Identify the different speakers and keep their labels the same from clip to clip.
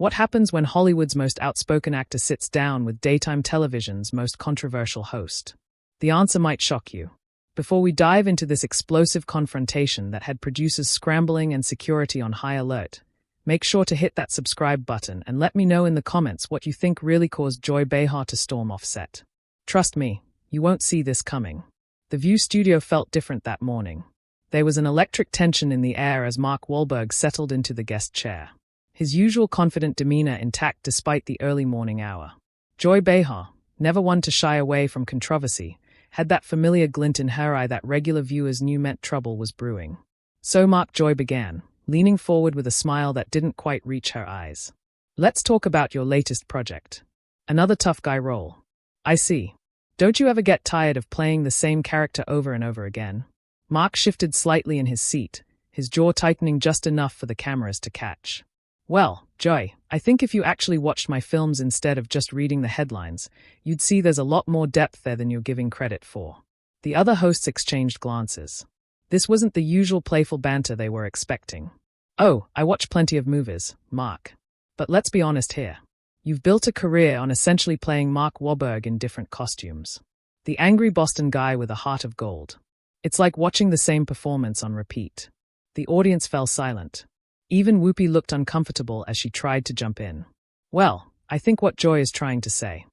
Speaker 1: What happens when Hollywood's most outspoken actor sits down with daytime television's most controversial host? The answer might shock you. Before we dive into this explosive confrontation that had producers scrambling and security on high alert, make sure to hit that subscribe button and let me know in the comments what you think really caused Joy Behar to storm off set. Trust me, you won't see this coming. The View studio felt different that morning. There was an electric tension in the air as Mark Wahlberg settled into the guest chair, his usual confident demeanor intact despite the early morning hour. Joy Behar, never one to shy away from controversy, had that familiar glint in her eye that regular viewers knew meant trouble was brewing. So Mark Joy began, leaning forward with a smile that didn't quite reach her eyes. Let's talk about your latest project. Another tough guy role. I see. Don't you ever get tired of playing the same character over and over again? Mark shifted slightly in his seat, his jaw tightening just enough for the cameras to catch. Well, Joy, I think if you actually watched my films instead of just reading the headlines, you'd see there's a lot more depth there than you're giving credit for. The other hosts exchanged glances. This wasn't the usual playful banter they were expecting. Oh, I watch plenty of movies, Mark. But let's be honest here. You've built a career on essentially playing Mark Wahlberg in different costumes. The angry Boston guy with a heart of gold. It's like watching the same performance on repeat. The audience fell silent. Even Whoopi looked uncomfortable as she tried to jump in. Well, I think what Joy is trying to say.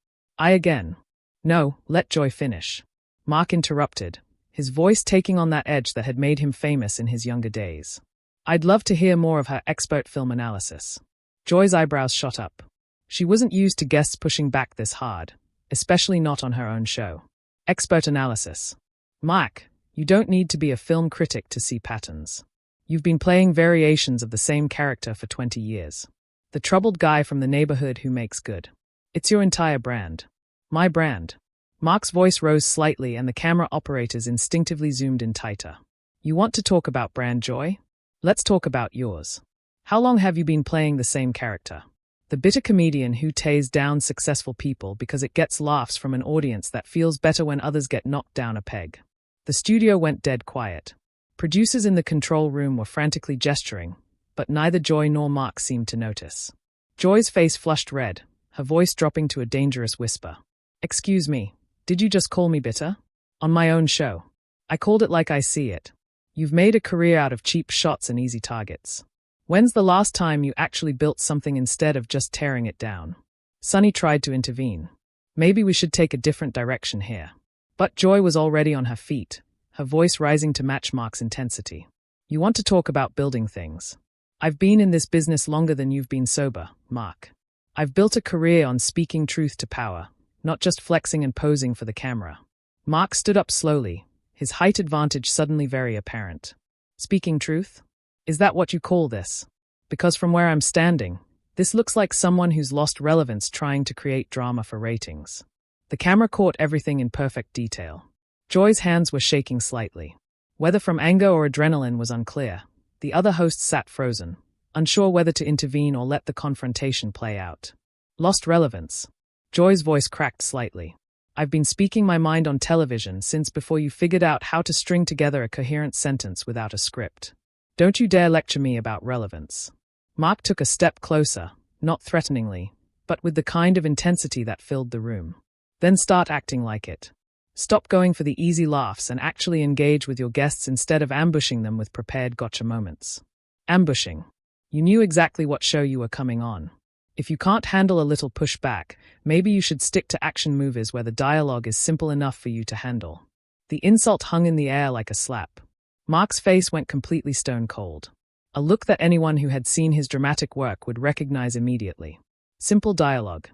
Speaker 1: No, let Joy finish. Mark interrupted, his voice taking on that edge that had made him famous in his younger days. I'd love to hear more of her expert film analysis. Joy's eyebrows shot up. She wasn't used to guests pushing back this hard, especially not on her own show. Expert analysis. Mark, you don't need to be a film critic to see patterns. You've been playing variations of the same character for 20 years. The troubled guy from the neighborhood who makes good. It's your entire brand. My brand. Mark's voice rose slightly and the camera operators instinctively zoomed in tighter. You want to talk about brand, Joy? Let's talk about yours. How long have you been playing the same character? The bitter comedian who tears down successful people because it gets laughs from an audience that feels better when others get knocked down a peg. The studio went dead quiet. Producers in the control room were frantically gesturing, but neither Joy nor Mark seemed to notice. Joy's face flushed red, her voice dropping to a dangerous whisper. Excuse me, did you just call me bitter? On my own show. I called it like I see it. You've made a career out of cheap shots and easy targets. When's the last time you actually built something instead of just tearing it down? Sonny tried to intervene. Maybe we should take a different direction here. But Joy was already on her feet, her voice rising to match Mark's intensity. You want to talk about building things. I've been in this business longer than you've been sober, Mark. I've built a career on speaking truth to power, not just flexing and posing for the camera. Mark stood up slowly, his height advantage suddenly very apparent. Speaking truth? Is that what you call this? Because from where I'm standing, this looks like someone who's lost relevance trying to create drama for ratings. The camera caught everything in perfect detail. Joy's hands were shaking slightly. Whether from anger or adrenaline was unclear. The other hosts sat frozen, unsure whether to intervene or let the confrontation play out. Lost relevance. Joy's voice cracked slightly. I've been speaking my mind on television since before you figured out how to string together a coherent sentence without a script. Don't you dare lecture me about relevance. Mark took a step closer, not threateningly, but with the kind of intensity that filled the room. Then start acting like it. Stop going for the easy laughs and actually engage with your guests instead of ambushing them with prepared gotcha moments. Ambushing. You knew exactly what show you were coming on. If you can't handle a little pushback, maybe you should stick to action movies where the dialogue is simple enough for you to handle. The insult hung in the air like a slap. Mark's face went completely stone cold. A look that anyone who had seen his dramatic work would recognize immediately. Simple dialogue.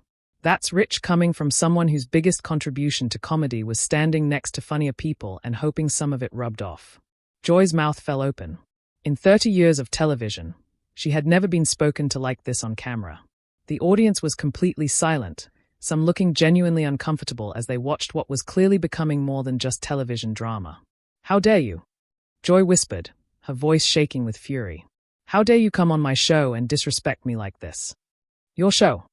Speaker 1: That's rich coming from someone whose biggest contribution to comedy was standing next to funnier people and hoping some of it rubbed off. Joy's mouth fell open. In 30 years of television, she had never been spoken to like this on camera. The audience was completely silent, some looking genuinely uncomfortable as they watched what was clearly becoming more than just television drama. How dare you? Joy whispered, her voice shaking with fury. How dare you come on my show and disrespect me like this? Your show.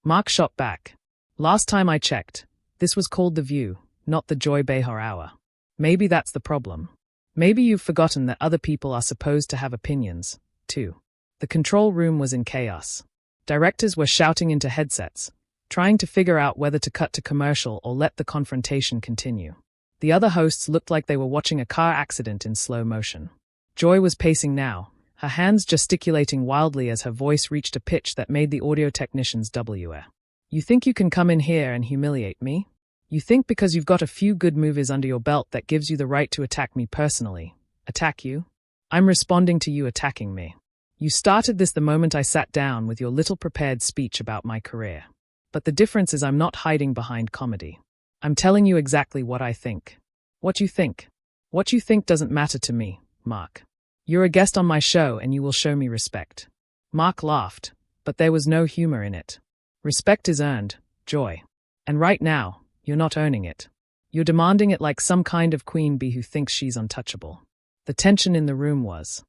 Speaker 1: Mark shot back. Last time I checked, this was called The View, not the Joy Behar Hour. Maybe that's the problem. Maybe you've forgotten that other people are supposed to have opinions, too. The control room was in chaos. Directors were shouting into headsets, trying to figure out whether to cut to commercial or let the confrontation continue. The other hosts looked like they were watching a car accident in slow motion. Joy was pacing now, her hands gesticulating wildly as her voice reached a pitch that made the audio technicians were. You think you can come in here and humiliate me? You think because you've got a few good movies under your belt that gives you the right to attack me personally? Attack you? I'm responding to you attacking me. You started this the moment I sat down with your little prepared speech about my career. But the difference is I'm not hiding behind comedy. I'm telling you exactly what I think. What you think. What you think doesn't matter to me, Mark. You're a guest on my show and you will show me respect. Mark laughed, but there was no humor in it. Respect is earned, Joy. And right now, you're not earning it. You're demanding it like some kind of queen bee who thinks she's untouchable. The tension in the room was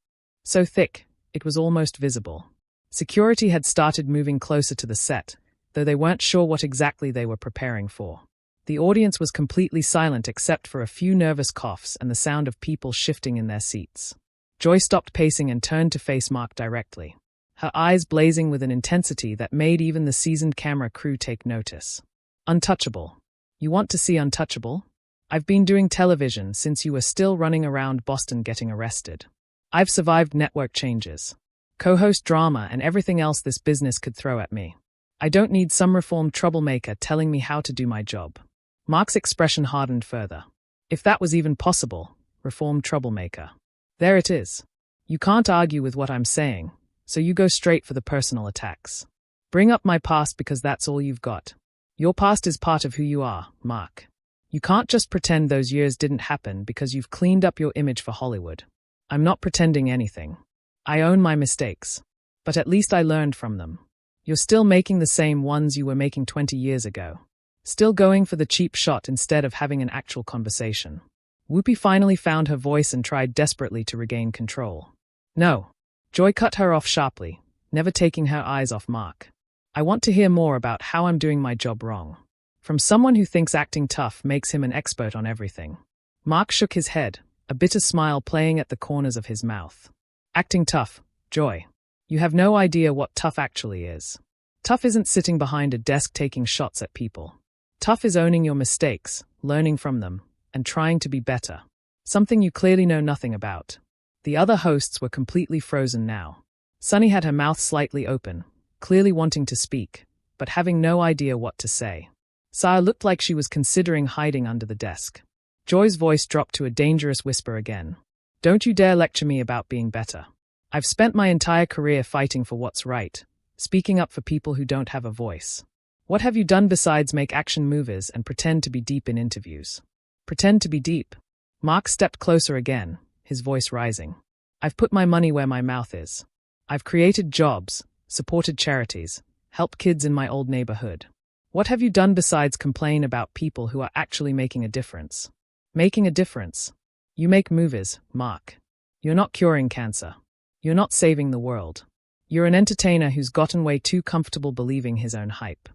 Speaker 1: so thick, it was almost visible. Security had started moving closer to the set, though they weren't sure what exactly they were preparing for. The audience was completely silent except for a few nervous coughs and the sound of people shifting in their seats. Joy stopped pacing and turned to face Mark directly, her eyes blazing with an intensity that made even the seasoned camera crew take notice. Untouchable. You want to see untouchable? I've been doing television since you were still running around Boston getting arrested. I've survived network changes, co-host drama, and everything else this business could throw at me. I don't need some reformed troublemaker telling me how to do my job. Mark's expression hardened further. If that was even possible, reformed troublemaker. There it is. You can't argue with what I'm saying, so you go straight for the personal attacks. Bring up my past because that's all you've got. Your past is part of who you are, Mark. You can't just pretend those years didn't happen because you've cleaned up your image for Hollywood. I'm not pretending anything. I own my mistakes. But at least I learned from them. You're still making the same ones you were making 20 years ago. Still going for the cheap shot instead of having an actual conversation. Whoopi finally found her voice and tried desperately to regain control. No. Joy cut her off sharply, never taking her eyes off Mark. I want to hear more about how I'm doing my job wrong. From someone who thinks acting tough makes him an expert on everything. Mark shook his head, a bitter smile playing at the corners of his mouth. Acting tough, Joy. You have no idea what tough actually is. Tough isn't sitting behind a desk taking shots at people. Tough is owning your mistakes, learning from them, and trying to be better. Something you clearly know nothing about. The other hosts were completely frozen now. Sunny had her mouth slightly open, clearly wanting to speak, but having no idea what to say. Saya looked like she was considering hiding under the desk. Joy's voice dropped to a dangerous whisper again. Don't you dare lecture me about being better. I've spent my entire career fighting for what's right, speaking up for people who don't have a voice. What have you done besides make action movies and pretend to be deep in interviews? Pretend to be deep. Mark stepped closer again, his voice rising. I've put my money where my mouth is. I've created jobs, supported charities, helped kids in my old neighborhood. What have you done besides complain about people who are actually making a difference? Making a difference. You make movies, Mark. You're not curing cancer. You're not saving the world. You're an entertainer who's gotten way too comfortable believing his own hype.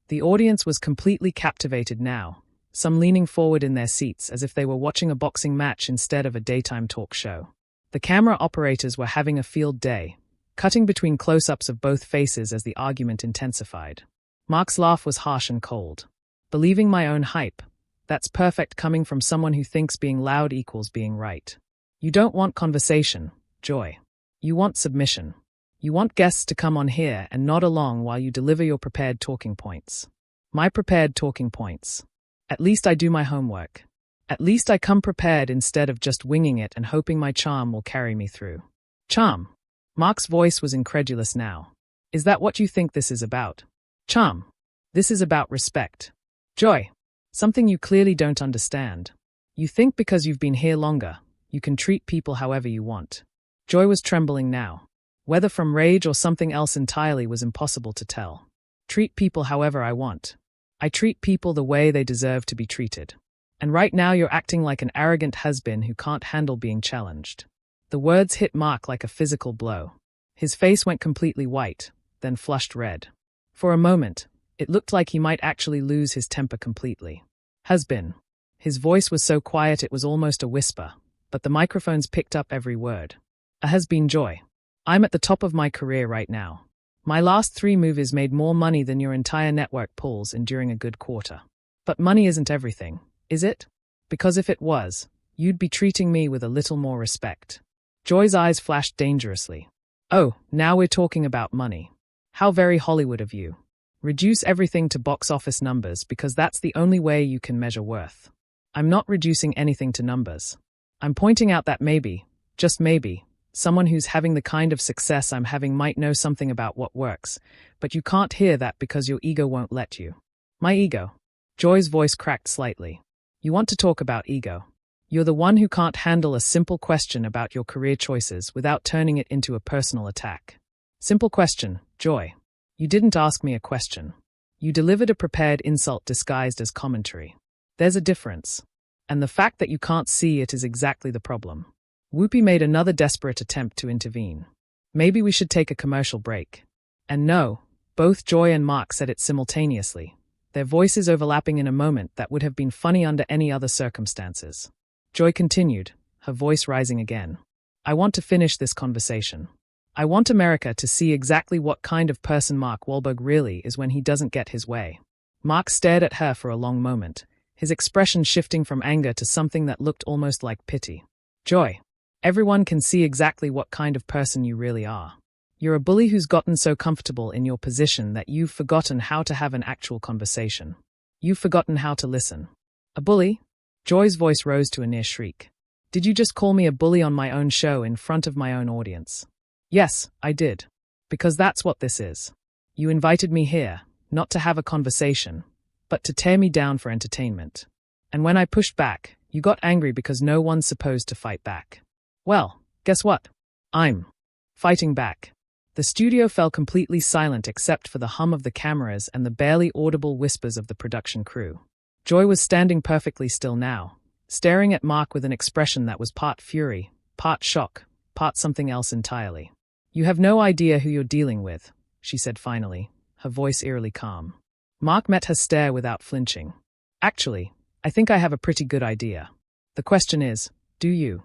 Speaker 1: The audience was completely captivated now, some leaning forward in their seats as if they were watching a boxing match instead of a daytime talk show. The camera operators were having a field day, cutting between close-ups of both faces as the argument intensified. Mark's laugh was harsh and cold. Believing my own hype. That's perfect coming from someone who thinks being loud equals being right. You don't want conversation, Joy. You want submission. You want guests to come on here and nod along while you deliver your prepared talking points. My prepared talking points. At least I do my homework. At least I come prepared instead of just winging it and hoping my charm will carry me through. Charm. Mark's voice was incredulous now. Is that what you think this is about? Charm. This is about respect. Joy. Something you clearly don't understand. You think because you've been here longer, you can treat people however you want. Joy was trembling now. Whether from rage or something else entirely was impossible to tell. Treat people however I want. I treat people the way they deserve to be treated. And right now you're acting like an arrogant has-been who can't handle being challenged. The words hit Mark like a physical blow. His face went completely white, then flushed red. For a moment, it looked like he might actually lose his temper completely. Has-been. His voice was so quiet it was almost a whisper, but the microphones picked up every word. A has-been Joy. I'm at the top of my career right now. My last 3 movies made more money than your entire network pulls in during a good quarter. But money isn't everything, is it? Because if it was, you'd be treating me with a little more respect. Joy's eyes flashed dangerously. Oh, now we're talking about money. How very Hollywood of you. Reduce everything to box office numbers because that's the only way you can measure worth. I'm not reducing anything to numbers. I'm pointing out that maybe, just maybe, someone who's having the kind of success I'm having might know something about what works, but you can't hear that because your ego won't let you. My ego. Joy's voice cracked slightly. You want to talk about ego. You're the one who can't handle a simple question about your career choices without turning it into a personal attack. Simple question, Joy. You didn't ask me a question. You delivered a prepared insult disguised as commentary. There's a difference. And the fact that you can't see it is exactly the problem. Whoopi made another desperate attempt to intervene. Maybe we should take a commercial break. And no, both Joy and Mark said it simultaneously, their voices overlapping in a moment that would have been funny under any other circumstances. Joy continued, her voice rising again. I want to finish this conversation. I want America to see exactly what kind of person Mark Wahlberg really is when he doesn't get his way. Mark stared at her for a long moment, his expression shifting from anger to something that looked almost like pity. Joy, everyone can see exactly what kind of person you really are. You're a bully who's gotten so comfortable in your position that you've forgotten how to have an actual conversation. You've forgotten how to listen. A bully? Joy's voice rose to a near shriek. Did you just call me a bully on my own show in front of my own audience? Yes, I did. Because that's what this is. You invited me here, not to have a conversation, but to tear me down for entertainment. And when I pushed back, you got angry because no one's supposed to fight back. Well, guess what? I'm fighting back. The studio fell completely silent except for the hum of the cameras and the barely audible whispers of the production crew. Joy was standing perfectly still now, staring at Mark with an expression that was part fury, part shock, part something else entirely. You have no idea who you're dealing with, she said finally, her voice eerily calm. Mark met her stare without flinching. Actually, I think I have a pretty good idea. The question is, do you?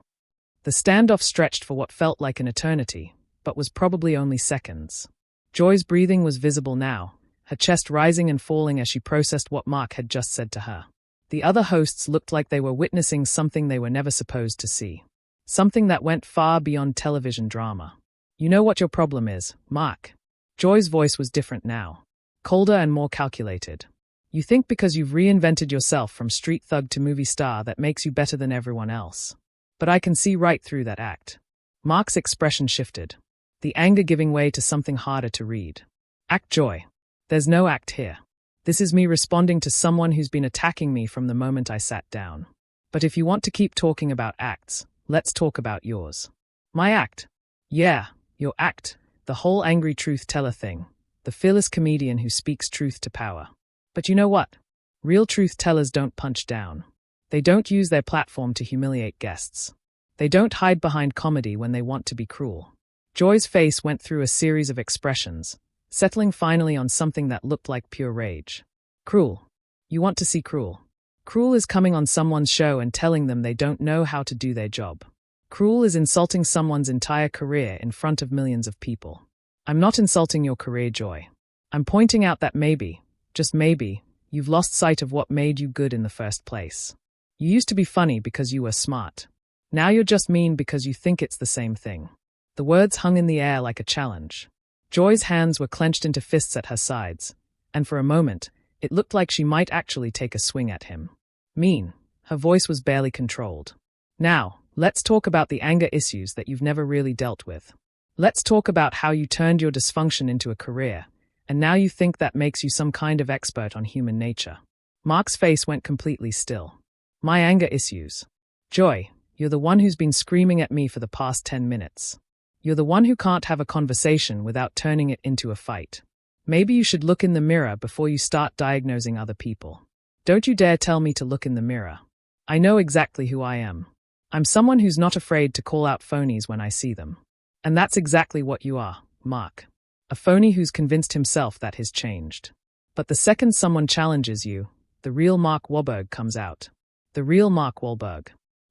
Speaker 1: The standoff stretched for what felt like an eternity, but was probably only seconds. Joy's breathing was visible now, her chest rising and falling as she processed what Mark had just said to her. The other hosts looked like they were witnessing something they were never supposed to see. Something that went far beyond television drama. You know what your problem is, Mark. Joy's voice was different now, colder and more calculated. You think because you've reinvented yourself from street thug to movie star that makes you better than everyone else. But I can see right through that act. Mark's expression shifted, the anger giving way to something harder to read. Act, Joy. There's no act here. This is me responding to someone who's been attacking me from the moment I sat down. But if you want to keep talking about acts, let's talk about yours. My act? Yeah. Your act, the whole angry truth teller thing, the fearless comedian who speaks truth to power. But you know what? Real truth tellers don't punch down. They don't use their platform to humiliate guests. They don't hide behind comedy when they want to be cruel. Joy's face went through a series of expressions, settling finally on something that looked like pure rage. Cruel. You want to see cruel. Cruel is coming on someone's show and telling them they don't know how to do their job. Cruel is insulting someone's entire career in front of millions of people. I'm not insulting your career, Joy. I'm pointing out that maybe, just maybe, you've lost sight of what made you good in the first place. You used to be funny because you were smart. Now you're just mean because you think it's the same thing. The words hung in the air like a challenge. Joy's hands were clenched into fists at her sides, and for a moment, it looked like she might actually take a swing at him. Mean. Her voice was barely controlled. Now, let's talk about the anger issues that you've never really dealt with. Let's talk about how you turned your dysfunction into a career, and now you think that makes you some kind of expert on human nature. Mark's face went completely still. My anger issues. Joy, you're the one who's been screaming at me for the past 10 minutes. You're the one who can't have a conversation without turning it into a fight. Maybe you should look in the mirror before you start diagnosing other people. Don't you dare tell me to look in the mirror. I know exactly who I am. I'm someone who's not afraid to call out phonies when I see them. And that's exactly what you are, Mark. A phony who's convinced himself that he's changed. But the second someone challenges you, the real Mark Wahlberg comes out. The real Mark Wahlberg.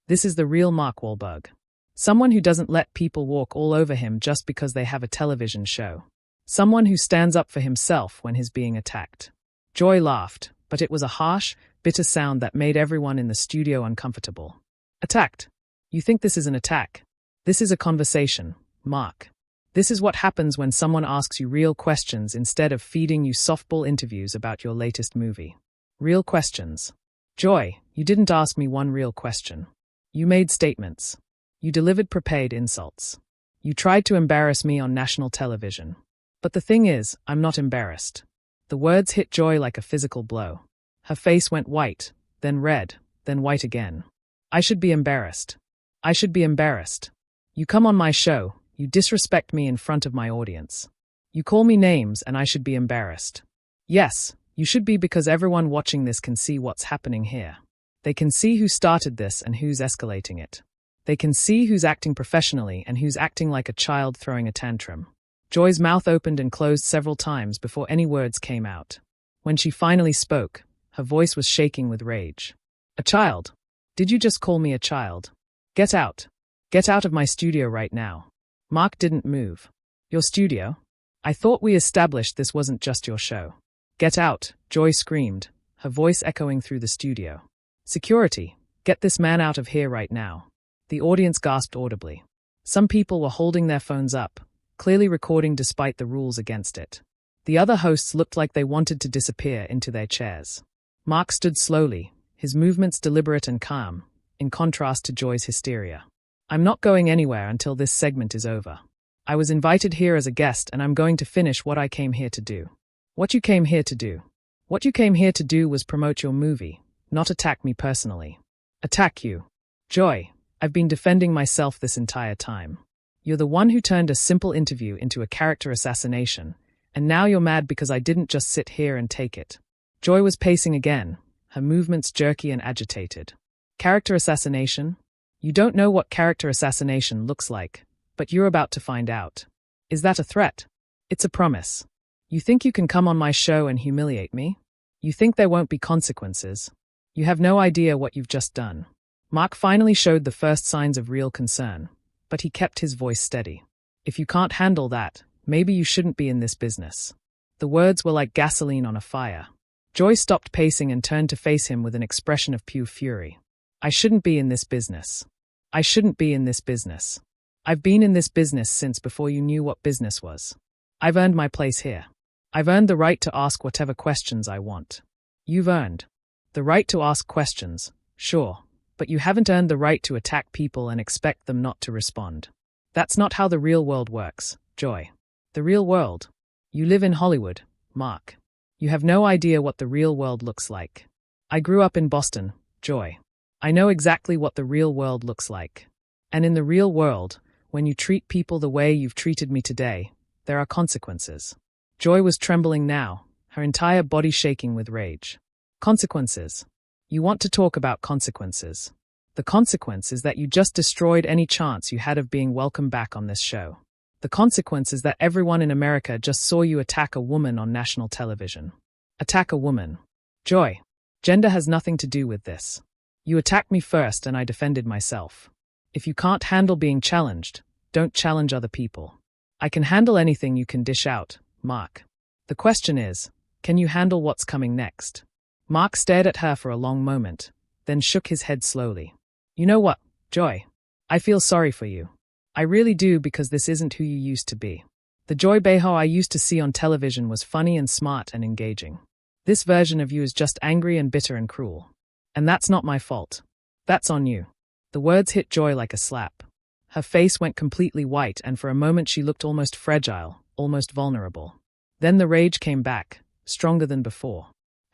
Speaker 1: This is the real Mark Wahlberg. Someone who doesn't let people walk all over him just because they have a television show. Someone who stands up for himself when he's being attacked. Joy laughed, but it was a harsh, bitter sound that made everyone in the studio uncomfortable. Attacked? You think this is an attack? This is a conversation, Mark. This is what happens when someone asks you real questions instead of feeding you softball interviews about your latest movie. Real questions. Joy, you didn't ask me one real question. You made statements. You delivered prepared insults. You tried to embarrass me on national television. But the thing is, I'm not embarrassed. The words hit Joy like a physical blow. Her face went white, then red, then white again. I should be embarrassed. I should be embarrassed. You come on my show, you disrespect me in front of my audience. You call me names and I should be embarrassed. Yes, you should be, because everyone watching this can see what's happening here. They can see who started this and who's escalating it. They can see who's acting professionally and who's acting like a child throwing a tantrum. Joy's mouth opened and closed several times before any words came out. When she finally spoke, her voice was shaking with rage. A child? Did you just call me a child? Get out. Get out of my studio right now. Mark didn't move. Your studio? I thought we established this wasn't just your show. Get out, Joy screamed, her voice echoing through the studio. Security, get this man out of here right now. The audience gasped audibly. Some people were holding their phones up, clearly recording despite the rules against it. The other hosts looked like they wanted to disappear into their chairs. Mark stood slowly, his movements deliberate and calm, in contrast to Joy's hysteria. I'm not going anywhere until this segment is over. I was invited here as a guest and I'm going to finish what I came here to do. What you came here to do? What you came here to do was promote your movie, not attack me personally. Attack you. Joy, I've been defending myself this entire time. You're the one who turned a simple interview into a character assassination, and now you're mad because I didn't just sit here and take it. Joy was pacing again, her movements jerky and agitated. Character assassination? You don't know what character assassination looks like, but you're about to find out. Is that a threat? It's a promise. You think you can come on my show and humiliate me? You think there won't be consequences? You have no idea what you've just done. Mark finally showed the first signs of real concern, but he kept his voice steady. If you can't handle that, maybe you shouldn't be in this business. The words were like gasoline on a fire. Joy stopped pacing and turned to face him with an expression of pure fury. I shouldn't be in this business. I shouldn't be in this business. I've been in this business since before you knew what business was. I've earned my place here. I've earned the right to ask whatever questions I want. You've earned the right to ask questions, sure, but you haven't earned the right to attack people and expect them not to respond. That's not how the real world works, Joy. The real world? You live in Hollywood, Mark. You have no idea what the real world looks like. I grew up in Boston, Joy. I know exactly what the real world looks like. And in the real world, when you treat people the way you've treated me today, there are consequences. Joy was trembling now, her entire body shaking with rage. Consequences. You want to talk about consequences. The consequence is that you just destroyed any chance you had of being welcome back on this show. The consequence is that everyone in America just saw you attack a woman on national television. Attack a woman. Joy, gender has nothing to do with this. You attacked me first and I defended myself. If you can't handle being challenged, don't challenge other people. I can handle anything you can dish out, Mark. The question is, can you handle what's coming next? Mark stared at her for a long moment, then shook his head slowly. You know what, Joy? I feel sorry for you. I really do, because this isn't who you used to be. The Joy Behar I used to see on television was funny and smart and engaging. This version of you is just angry and bitter and cruel. And that's not my fault. That's on you. The words hit Joy like a slap. Her face went completely white and for a moment she looked almost fragile, almost vulnerable. Then the rage came back, stronger than before.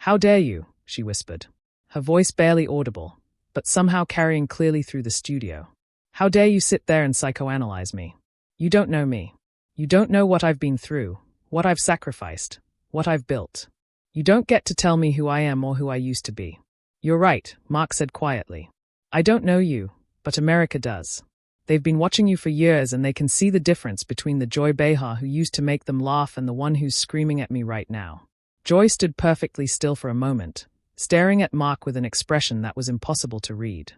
Speaker 1: How dare you, she whispered. Her voice barely audible, but somehow carrying clearly through the studio. How dare you sit there and psychoanalyze me? You don't know me. You don't know what I've been through, what I've sacrificed, what I've built. You don't get to tell me who I am or who I used to be. You're right, Mark said quietly. I don't know you, but America does. They've been watching you for years and they can see the difference between the Joy Behar who used to make them laugh and the one who's screaming at me right now. Joy stood perfectly still for a moment, staring at Mark with an expression that was impossible to read.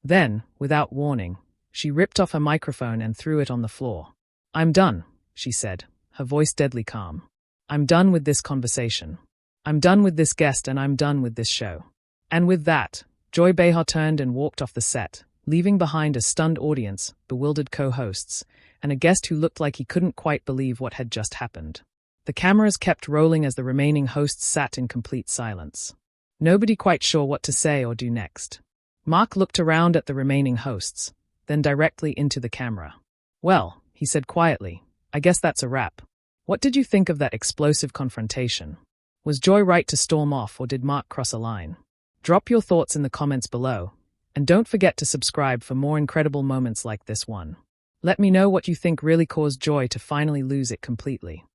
Speaker 1: Then, without warning, she ripped off her microphone and threw it on the floor. I'm done, she said, her voice deadly calm. "I'm done with this conversation. I'm done with this guest, and I'm done with this show." And with that, Joy Behar turned and walked off the set, leaving behind a stunned audience, bewildered co-hosts, and a guest who looked like he couldn't quite believe what had just happened. The cameras kept rolling as the remaining hosts sat in complete silence. Nobody quite sure what to say or do next. Mark looked around at the remaining hosts, then directly into the camera. "Well," he said quietly, "I guess that's a wrap. What did you think of that explosive confrontation? Was Joy right to storm off, or did Mark cross a line?" Drop your thoughts in the comments below, and don't forget to subscribe for more incredible moments like this one. Let me know what you think really caused Joy to finally lose it completely.